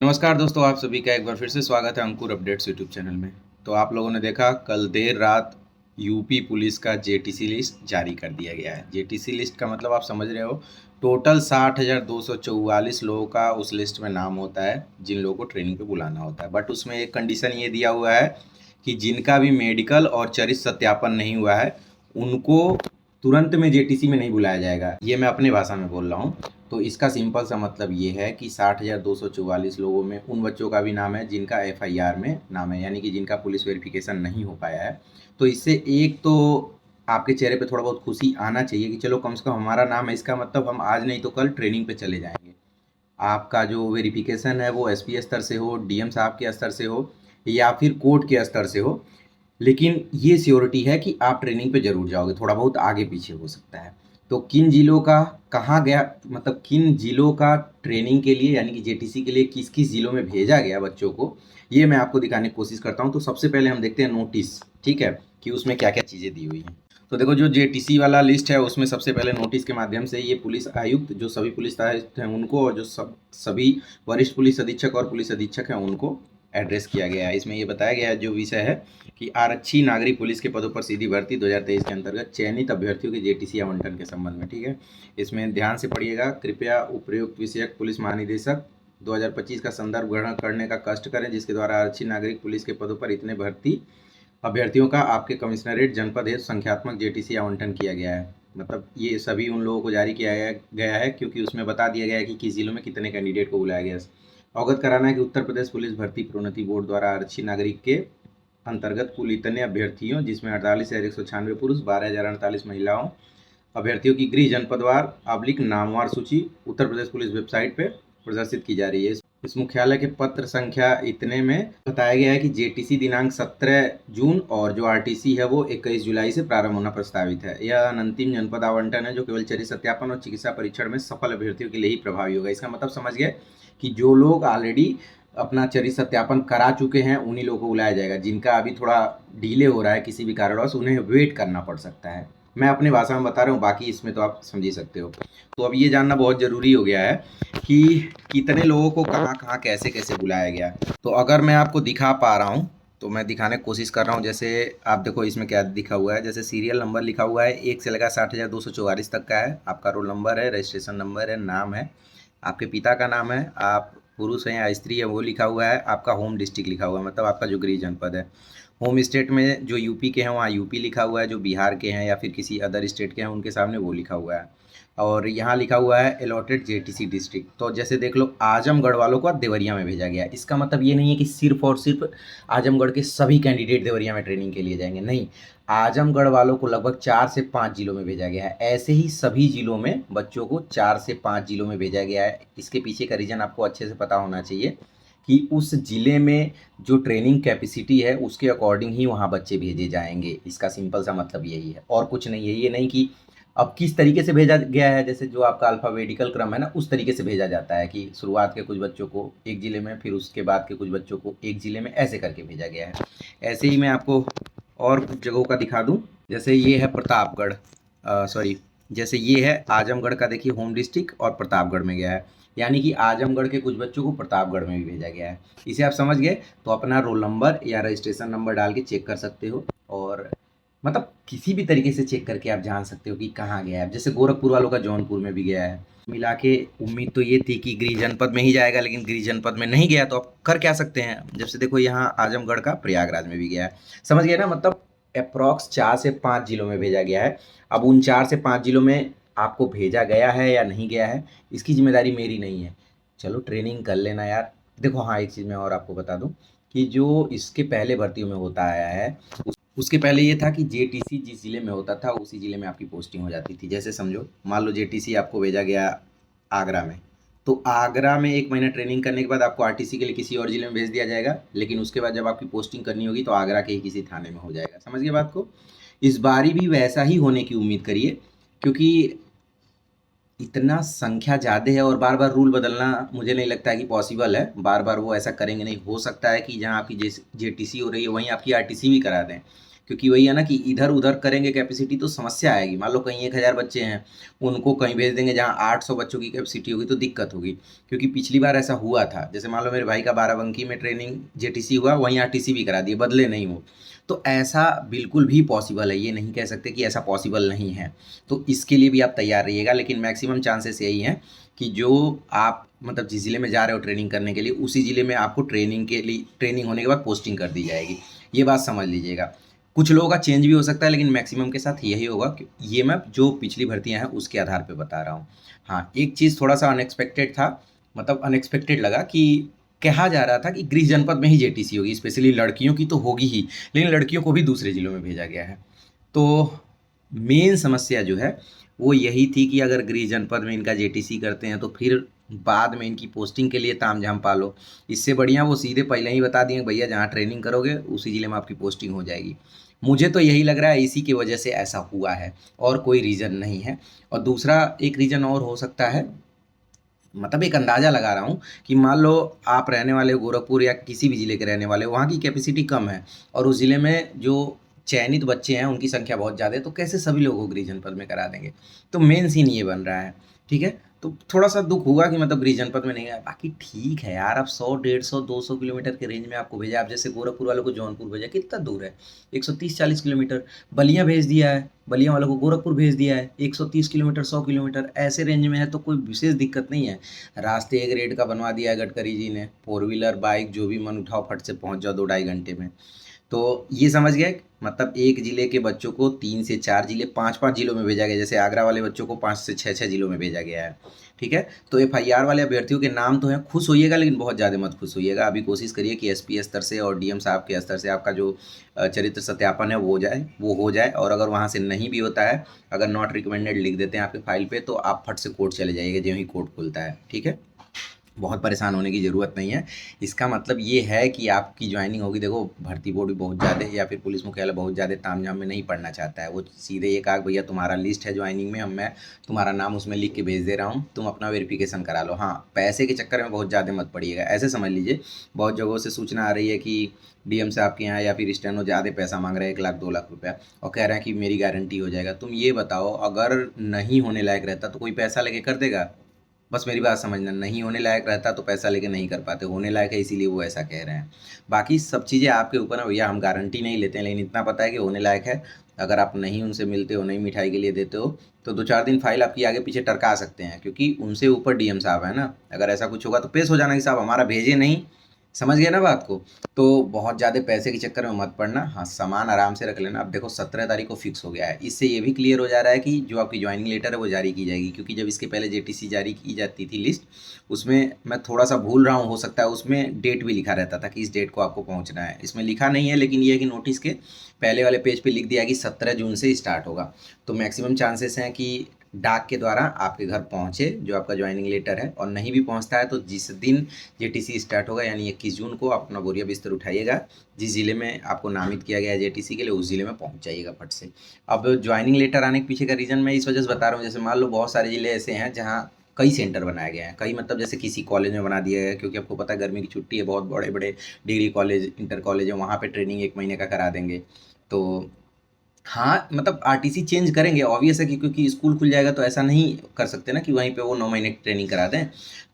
नमस्कार दोस्तों, आप सभी का एक बार फिर से स्वागत है अंकुर अपडेट्स यूट्यूब चैनल में। तो आप लोगों ने देखा कल देर रात यूपी पुलिस का जेटीसी लिस्ट जारी कर दिया गया है। जेटीसी लिस्ट का मतलब आप समझ रहे हो, टोटल 60,244 लोगों का उस लिस्ट में नाम होता है जिन लोगों को ट्रेनिंग पे बुलाना होता है। बट उसमें एक कंडीशन ये दिया हुआ है कि जिनका भी मेडिकल और चरित्र सत्यापन नहीं हुआ है उनको तुरंत में जेटीसी में नहीं बुलाया जाएगा। ये मैं अपनी भाषा में बोल रहा हूँ। तो इसका सिंपल सा मतलब ये है कि 60,244 लोगों में उन बच्चों का भी नाम है जिनका एफआईआर में नाम है, यानी कि जिनका पुलिस वेरिफिकेशन नहीं हो पाया है। तो इससे एक तो आपके चेहरे पे थोड़ा बहुत खुशी आना चाहिए कि चलो कम से कम हमारा नाम है, इसका मतलब हम आज नहीं तो कल ट्रेनिंग पे चले जाएंगे। आपका जो वेरिफिकेशन है वो एसपी स्तर से हो, डीएम साहब के स्तर से हो या फिर कोर्ट के स्तर से हो, लेकिन ये श्योरिटी है कि आप ट्रेनिंग पे ज़रूर जाओगे। थोड़ा बहुत आगे पीछे हो सकता है। तो किन जिलों का कहाँ गया, मतलब किन जिलों का ट्रेनिंग के लिए यानी कि जेटीसी के लिए किस किस जिलों में भेजा गया बच्चों को, ये मैं आपको दिखाने की कोशिश करता हूँ। तो सबसे पहले हम देखते हैं नोटिस, ठीक है, कि उसमें क्या क्या चीज़ें दी हुई हैं। तो देखो, जो जेटीसी वाला लिस्ट है उसमें सबसे पहले नोटिस के माध्यम से ये पुलिस आयुक्त, जो सभी पुलिस आयुक्त हैं उनको, और जो सभी वरिष्ठ पुलिस अधीक्षक और पुलिस अधीक्षक हैं उनको एड्रेस किया गया है। इसमें ये बताया गया है जो विषय है कि आरक्षी नागरिक पुलिस के पदों पर सीधी भर्ती 2023 के अंतर्गत चयनित अभ्यर्थियों के जेटीसी आवंटन के संबंध में, ठीक है। इसमें ध्यान से पढ़िएगा। कृपया उपयुक्त विषयक पुलिस महानिदेशक 2025 का संदर्भ ग्रहण करने का कष्ट करें, जिसके द्वारा आरक्षी नागरिक पुलिस के पदों पर इतने भर्ती अभ्यर्थियों का आपके कमिश्नरेट जनपद हेतु संख्यात्मक जेटीसी आवंटन किया गया है। मतलब ये सभी उन लोगों को जारी किया गया है क्योंकि उसमें बता दिया गया है कि किस जिलों में कितने कैंडिडेट को बुलाया गया है। अवगत कराना है कि उत्तर प्रदेश पुलिस भर्ती प्रोन्नति बोर्ड द्वारा आरक्षी नागरिक के अंतर्गत कुल इतने अभ्यर्थियों, जिसमें 48,196 पुरुष, 12,048 महिलाओं अभ्यर्थियों की गृह जनपदवार / नामवार सूची उत्तर प्रदेश पुलिस वेबसाइट पे प्रदर्शित की जा रही है। इस मुख्यालय के पत्र संख्या इतने में बताया गया है कि जेटीसी दिनांक 17 जून और जो आरटीसी है वो 21 जुलाई से प्रारंभ होना प्रस्तावित है। यह अंतिम जनपद आवंटन है जो केवल चरित्र सत्यापन और चिकित्सा परीक्षण में सफल अभ्यर्थियों के लिए ही प्रभावी होगा। इसका मतलब समझ गए कि जो लोग ऑलरेडी अपना चरित्र सत्यापन करा चुके हैं उन्हीं लोगों को बुलाया जाएगा। जिनका अभी थोड़ा डिले हो रहा है किसी भी कारणवश, उन्हें वेट करना पड़ सकता है। मैं अपनी भाषा में बता रहा हूँ, बाकी इसमें तो आप समझ ही सकते हो। तो अब ये जानना बहुत ज़रूरी हो गया है कि कितने लोगों को कहाँ कहाँ कैसे कैसे बुलाया गया। तो अगर मैं आपको दिखा पा रहा हूँ तो मैं दिखाने की कोशिश कर रहा हूँ। जैसे आप देखो इसमें क्या लिखा हुआ है, जैसे सीरियल नंबर लिखा हुआ है 1 से लेकर 60,244 तक का है। आपका रोल नंबर है, रजिस्ट्रेशन नंबर है, नाम है, आपके पिता का नाम है, आप पुरुष हैं या स्त्री है वो लिखा हुआ है, आपका होम डिस्ट्रिक्ट लिखा हुआ है, मतलब आपका जो गृह जनपद है। होम स्टेट में जो यूपी के हैं वहाँ यूपी लिखा हुआ है, जो बिहार के हैं या फिर किसी अदर स्टेट के हैं उनके सामने वो लिखा हुआ है। और यहाँ लिखा हुआ है अलॉटेड जेटीसी डिस्ट्रिक्ट। तो जैसे देख लो, आजमगढ़ वालों को देवरिया में भेजा गया है। इसका मतलब ये नहीं है कि सिर्फ और सिर्फ आजमगढ़ के सभी कैंडिडेट देवरिया में ट्रेनिंग के लिए जाएंगे, नहीं। आजमगढ़ वालों को लगभग 4 से 5 जिलों में भेजा गया है। ऐसे ही सभी जिलों में बच्चों को 4 से 5 जिलों में भेजा गया है। इसके पीछे का रीज़न आपको अच्छे से पता होना चाहिए कि उस ज़िले में जो ट्रेनिंग कैपेसिटी है उसके अकॉर्डिंग ही वहाँ बच्चे भेजे जाएंगे। इसका सिंपल सा मतलब यही है और कुछ नहीं है। ये नहीं कि अब किस तरीके से भेजा गया है, जैसे जो आपका अल्फ़ाबेटिकल क्रम है ना, उस तरीके से भेजा जाता है कि शुरुआत के कुछ बच्चों को एक ज़िले में, फिर उसके बाद के कुछ बच्चों को एक ज़िले में, ऐसे करके भेजा गया है। ऐसे ही मैं आपको और कुछ जगहों का दिखा दूँ। जैसे ये है प्रतापगढ़, सॉरी, जैसे ये है आजमगढ़ का, देखिए होम डिस्ट्रिक्ट और प्रतापगढ़ में गया है। यानी कि आजमगढ़ के कुछ बच्चों को प्रतापगढ़ में भी भेजा गया है। इसे आप समझ गए। तो अपना रोल नंबर या रजिस्ट्रेशन नंबर डाल के चेक कर सकते हो, और मतलब किसी भी तरीके से चेक करके आप जान सकते हो कि कहाँ गया है। जैसे गोरखपुर वालों का जौनपुर में भी गया है। मिला के उम्मीद तो ये थी कि गृह जनपद में ही जाएगा, लेकिन गृह जनपद में नहीं गया। तो आप कर क्या सकते हैं, जैसे देखो यहाँ आजमगढ़ का प्रयागराज में भी गया है। समझ गए ना, मतलब अप्रॉक्स 4 से 5 जिलों में भेजा गया है। अब उन 4 से 5 जिलों में आपको भेजा गया है या नहीं गया है, इसकी जिम्मेदारी मेरी नहीं है। चलो ट्रेनिंग कर लेना यार। देखो हाँ, एक चीज़ मैं और आपको बता दूं कि जो इसके पहले भर्तियों में होता आया है, उसके पहले ये था कि जेटीसी जिस ज़िले में होता था उसी ज़िले में आपकी पोस्टिंग हो जाती थी। जैसे समझो, मान लो जेटीसी आपको भेजा गया आगरा में, तो आगरा में 1 महीना ट्रेनिंग करने के बाद आपको आरटीसी के लिए किसी और ज़िले में भेज दिया जाएगा, लेकिन उसके बाद जब आपकी पोस्टिंग करनी होगी तो आगरा के ही किसी थाने में हो जाएगा। समझ गए बात को। इस बारी भी वैसा ही होने की उम्मीद करिए, क्योंकि इतना संख्या ज़्यादा है और बार बार रूल बदलना मुझे नहीं लगता है कि पॉसिबल है। बार बार वो ऐसा करेंगे नहीं। हो सकता है कि जहाँ आपकी जेटीसी हो रही है वहीं आपकी आरटीसी भी करा दें, क्योंकि वही है ना कि इधर उधर करेंगे कैपेसिटी तो समस्या आएगी। मान लो कहीं 1000 बच्चे हैं, उनको कहीं भेज देंगे जहाँ 800 बच्चों की कैपेसिटी होगी तो दिक्कत होगी। क्योंकि पिछली बार ऐसा हुआ था, जैसे मान लो मेरे भाई का बाराबंकी में ट्रेनिंग जेटीसी हुआ, वहीं आरटीसी भी करा दिए, बदले नहीं हो। तो ऐसा बिल्कुल भी पॉसिबल है, ये नहीं कह सकते कि ऐसा पॉसिबल नहीं है। तो इसके लिए भी आप तैयार रहिएगा, लेकिन मैक्सिमम चांसेस यही हैं कि जो आप मतलब जिस ज़िले में जा रहे हो ट्रेनिंग करने के लिए, उसी ज़िले में आपको ट्रेनिंग के लिए, ट्रेनिंग होने के बाद पोस्टिंग कर दी जाएगी। ये बात समझ लीजिएगा। कुछ लोगों का चेंज भी हो सकता है, लेकिन मैक्सिमम के साथ यही होगा कि ये मैं जो पिछली भर्तियां हैं उसके आधार पे बता रहा हूँ। हाँ, एक चीज़ थोड़ा सा अनएक्सपेक्टेड था, मतलब अनएक्सपेक्टेड लगा कि कहा जा रहा था कि गृह जनपद में ही जेटीसी होगी, स्पेशली लड़कियों की तो होगी ही, लेकिन लड़कियों को भी दूसरे जिलों में भेजा गया है। तो मेन समस्या जो है वो यही थी कि अगर गृह जनपद में इनका जेटीसी करते हैं तो फिर बाद में इनकी पोस्टिंग के लिए तामझाम पालो। इससे बढ़िया वो सीधे पहले ही बता दिए भैया जहाँ ट्रेनिंग करोगे उसी ज़िले में आपकी पोस्टिंग हो जाएगी। मुझे तो यही लग रहा है इसी की वजह से ऐसा हुआ है, और कोई रीज़न नहीं है। और दूसरा एक रीज़न और हो सकता है, मतलब एक अंदाज़ा लगा रहा हूँ कि मान लो आप रहने वाले हो गोरखपुर या किसी भी ज़िले के रहने वाले हो, वहाँ की कैपेसिटी कम है और उस ज़िले में जो चयनित बच्चे हैं उनकी संख्या बहुत ज़्यादा है, तो कैसे सभी लोगों को गृह जनपद में करा देंगे। तो मेन सीन ये बन रहा है। ठीक है, तो थोड़ा सा दुख हुआ कि मतलब गृह जनपद में नहीं है। बाकी ठीक है यार, अब 100 150 200 किलोमीटर के रेंज में आपको भेजा। आप जैसे गोरखपुर वालों को जौनपुर भेजा, कितना दूर है, 130-40 किलोमीटर। बलिया भेज दिया है, बलिया वालों को गोरखपुर भेज दिया है, 130 किलोमीटर 100 किलोमीटर ऐसे रेंज में है, तो कोई विशेष दिक्कत नहीं है। रास्ते एक रेट का बनवा दिया है गडकरी जी ने, फोर व्हीलर बाइक जो भी मन उठाओ फट से पहुंच जाओ 2-2.5 घंटे में। तो ये समझ गए, मतलब एक जिले के बच्चों को 3 से 4 जिले, 5-5 जिलों में भेजा गया। जैसे आगरा वाले बच्चों को 5 से 6 जिलों में भेजा गया है। ठीक है, तो एफआईआर वाले अभ्यर्थियों के नाम तो हैं, खुश होइएगा लेकिन बहुत ज़्यादा मत खुश होइएगा। अभी कोशिश करिए कि एसपी स्तर से और डीएम साहब के स्तर से आपका जो चरित्र सत्यापन है वो हो जाए। और अगर वहाँ से नहीं भी होता है, अगर नॉट रिकमेंडेड लिख देते हैं आपके फाइल पे, तो आप फट से कोर्ट चले जाइएगा जो ही कोर्ट खुलता है। ठीक है, बहुत परेशान होने की ज़रूरत नहीं है। इसका मतलब ये है कि आपकी ज्वाइनिंग होगी। देखो भर्ती बोर्ड भी बहुत ज़्यादा या फिर पुलिस मुख्यालय बहुत ज़्यादा तामझाम में नहीं पढ़ना चाहता है। वो सीधे ये कहा भैया तुम्हारा लिस्ट है ज्वाइनिंग में, अब मैं तुम्हारा नाम उसमें लिख के भेज दे रहा हूँ, तुम अपना वेरिफिकेशन करा लो। हाँ, पैसे के चक्कर में बहुत ज़्यादा मत पड़िएगा। ऐसे समझ लीजिए बहुत जगहों से सूचना आ रही है कि डीएम साहब के यहाँ या फिर स्टेनो ज़्यादा पैसा मांग रहे हैं, 1 लाख 2 लाख रुपया, और कह रहे हैं कि मेरी गारंटी हो जाएगा। तुम ये बताओ, अगर नहीं होने लायक रहता तो कोई पैसा लेके कर देगा? बस मेरी बात समझना, नहीं होने लायक रहता तो पैसा लेके नहीं कर पाते, होने लायक है इसीलिए वो ऐसा कह रहे हैं। बाकी सब चीज़ें आपके ऊपर है भैया, हम गारंटी नहीं लेते हैं, लेकिन इतना पता है कि होने लायक है। अगर आप नहीं उनसे मिलते हो, नहीं मिठाई के लिए देते हो, तो 2-4 दिन फाइल आपकी आगे पीछे टरका सकते हैं, क्योंकि उनसे ऊपर डीएम साहब है ना। अगर ऐसा कुछ होगा तो पेश हो जाना कि साहब हमारा भेजे नहीं। समझ गए ना बात को। तो बहुत ज़्यादा पैसे के चक्कर में मत पड़ना। हाँ, सामान आराम से रख लेना। अब देखो 17 तारीख को फिक्स हो गया है, इससे ये भी क्लियर हो जा रहा है कि जो आपकी ज्वाइनिंग लेटर है वो जारी की जाएगी। क्योंकि जब इसके पहले जेटीसी जारी की जाती थी लिस्ट, उसमें मैं थोड़ा सा भूल रहा हूँ, हो सकता है उसमें डेट भी लिखा रहता था कि इस डेट को आपको पहुँचना है। इसमें लिखा नहीं है, लेकिन ये है कि नोटिस के पहले वाले पेज पे लिख दिया कि 17 जून से स्टार्ट होगा। तो मैक्सिमम चांसेस हैं कि डाक के द्वारा आपके घर पहुँचे जो आपका ज्वाइनिंग लेटर है। और नहीं भी पहुँचता है तो जिस दिन जेटीसी स्टार्ट होगा यानी 21 जून को आप अपना बोरिया बिस्तर उठाइएगा, जिस ज़िले में आपको नामित किया गया है जेटीसी के लिए उस ज़िले में पहुँच जाइएगा फट से। अब ज्वाइनिंग लेटर आने के पीछे का रीज़न मैं इस वजह से बता रहा हूँ, जैसे मान लो बहुत सारे ज़िले ऐसे हैं जहाँ कई सेंटर बनाए गए हैं, कई मतलब जैसे किसी कॉलेज में बना दिया गया है, क्योंकि आपको पता है गर्मी की छुट्टी है, बहुत बड़े बड़े डिग्री कॉलेज इंटर कॉलेज है, वहाँ पे ट्रेनिंग 1 महीने का करा देंगे। तो हाँ, मतलब आरटीसी चेंज करेंगे ऑब्वियस है कि, क्योंकि स्कूल खुल जाएगा तो ऐसा नहीं कर सकते ना कि वहीं पे वो 9 महीने की ट्रेनिंग करा दें।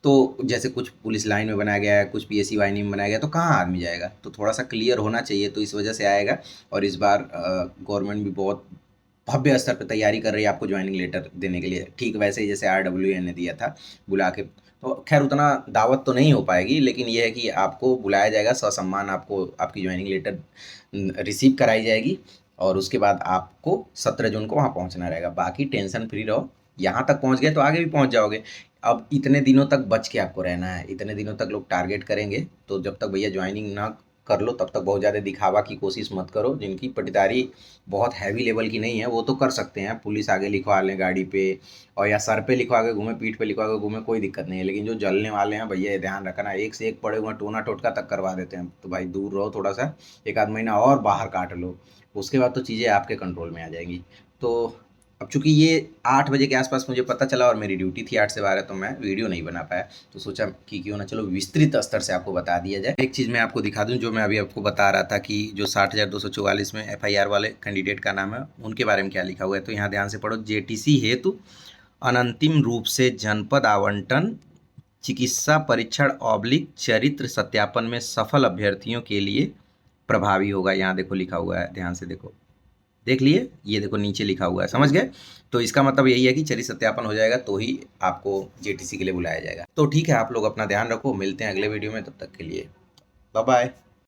तो जैसे कुछ पुलिस लाइन में बनाया गया है, कुछ पीएससी वाहिनी में बनाया गया है, तो कहाँ आदमी जाएगा? तो थोड़ा सा क्लियर होना चाहिए, तो इस वजह से आएगा। और इस बार गवर्नमेंट भी बहुत भव्य स्तर पे तैयारी कर रही है आपको ज्वाइनिंग लेटर देने के लिए, ठीक वैसे ही जैसे आरडब्ल्यूए ने दिया था बुला के। तो खैर उतना दावत तो नहीं हो पाएगी, लेकिन ये है कि आपको बुलाया जाएगा, ससम्मान आपको आपकी ज्वाइनिंग लेटर रिसीव कराई जाएगी। और उसके बाद आपको 17 जून को वहाँ पहुँचना रहेगा। बाकी टेंशन फ्री रहो, यहाँ तक पहुँच गए तो आगे भी पहुँच जाओगे। अब इतने दिनों तक बच के आपको रहना है, इतने दिनों तक लोग टारगेट करेंगे, तो जब तक भैया ज्वाइनिंग ना कर लो तब तक बहुत ज़्यादा दिखावा की कोशिश मत करो। जिनकी पटीदारी बहुत हैवी लेवल की नहीं है वो तो कर सकते हैं, पुलिस आगे लिखवा लें गाड़ी पे, और या सर पे लिखवा के घूमे, पीठ पे लिखवा के घूमे, कोई दिक्कत नहीं है। लेकिन जो जलने वाले हैं भैया, ये ध्यान रखना, एक से एक पड़े हुए हैं, टोना टोटका तक करवा देते हैं, तो भाई दूर रहो थोड़ा सा, 1 आध महीना और बाहर काट लो, उसके बाद तो चीज़ें आपके कंट्रोल में आ जाएंगी। तो अब चूंकि ये 8 बजे के आसपास मुझे पता चला और मेरी ड्यूटी थी 8 से 12, तो मैं वीडियो नहीं बना पाया, तो सोचा कि क्यों ना चलो विस्तृत स्तर से आपको बता दिया जाए। एक चीज़ मैं आपको दिखा दूं, जो मैं अभी आपको बता रहा था कि जो 60,244 में FIR वाले कैंडिडेट का नाम है, उनके बारे में क्या लिखा हुआ है। तो यहाँ ध्यान से पढ़ो, JTC हेतु अनंतिम रूप से जनपद आवंटन चिकित्सा परीक्षण ऑब्लिक चरित्र सत्यापन में सफल अभ्यर्थियों के लिए प्रभावी होगा। यहाँ देखो लिखा हुआ है, ध्यान से देखो, देख लिए, ये देखो नीचे लिखा हुआ है, समझ गए। तो इसका मतलब यही है कि चरित्र सत्यापन हो जाएगा तो ही आपको JTC के लिए बुलाया जाएगा। तो ठीक है, आप लोग अपना ध्यान रखो, मिलते हैं अगले वीडियो में, तब तक के लिए बाय बाय।